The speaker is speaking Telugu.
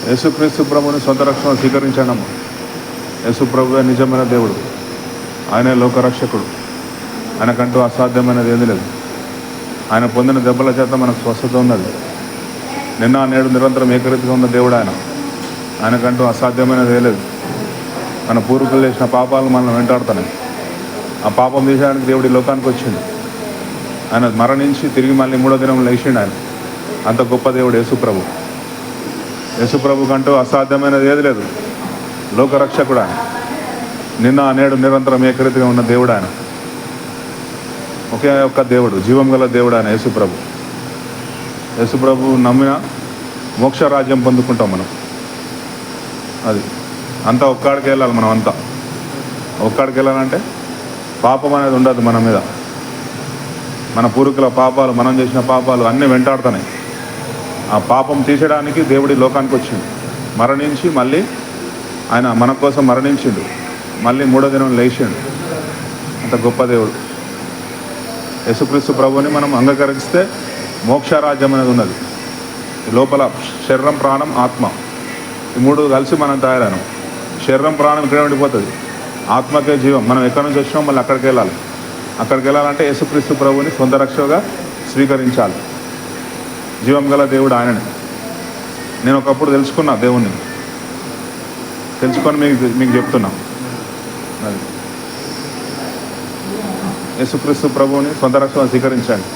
యేసుక్రీస్తు ప్రభుని సొంత రక్షణ స్వీకరించాడమ్మ. యేసు ప్రభువే నిజమైన దేవుడు, ఆయనే లోకరక్షకుడు. ఆయనకంటూ అసాధ్యమైనది ఏది లేదు. ఆయన పొందిన దెబ్బల చేత మనకు స్వస్థత ఉన్నది. నిన్న నేడు నిరంతరం ఏకరీతిగా ఉన్న దేవుడు ఆయన. ఆయనకంటూ అసాధ్యమైనది ఏ లేదు. మన పూర్వీకులు చేసిన పాపాలు మనల్ని వెంటాడుతున్నాయి. ఆ పాపం తీసేయడానికి దేవుడి లోకానికి వచ్చిండు. ఆయన మరణించి తిరిగి మళ్ళీ 3వ దినం లేచిండు. ఆయన అంత గొప్ప దేవుడు యేసుప్రభు. యేసుప్రభు కంటూ అసాధ్యమైనది ఏది లేదు. లోకరక్షకుడు ఆయన. నిన్న నేడు నిరంతరం ఏకరీతిగా ఉన్న దేవుడు ఆయన. ఒకే ఒక్క దేవుడు, జీవం గల దేవుడు ఆయన యేసుప్రభు. యేసుప్రభు నమ్మిన మోక్ష రాజ్యం పొందుకుంటాం మనం. అది అంతా ఒక్కడికి వెళ్ళాలి. మనం అంతా ఒక్కడికి వెళ్ళాలంటే పాపం అనేది ఉండదు మన మీద. మన పూర్వీకుల పాపాలు, మనం చేసిన పాపాలు అన్నీ వెంటాడుతున్నాయి. ఆ పాపం తీసేయడానికి దేవుడి లోకానికి వచ్చిండు. మరణించి మళ్ళీ ఆయన మన కోసం మరణించిండు. మళ్ళీ 3వ దినం లేచిండు. అంత గొప్ప దేవుడు యేసుక్రీస్తు ప్రభుని మనం అంగీకరిస్తే మోక్షరాజ్యం అనేది ఉన్నది. లోపల శరీరం, ప్రాణం, ఆత్మ, ఈ 3 కలిసి మనం తయారైనాం. శరీరం, ప్రాణం ఇక్కడ ఉండిపోతుంది. ఆత్మకే జీవం. మనం ఎక్కడి నుంచి వచ్చినాం మళ్ళీ అక్కడికి వెళ్ళాలి. అక్కడికి వెళ్ళాలంటే యేసుక్రీస్తు ప్రభుని సొంత రక్షగా స్వీకరించాలి. జీవం గల దేవుడు ఆయనని. నేను ఒకప్పుడు తెలుసుకున్నా దేవుణ్ణి. తెలుసుకొని మీకు చెప్తున్నా. అది యేసుక్రీస్తు ప్రభువుని సొంత రక్షణ స్వీకరించండి.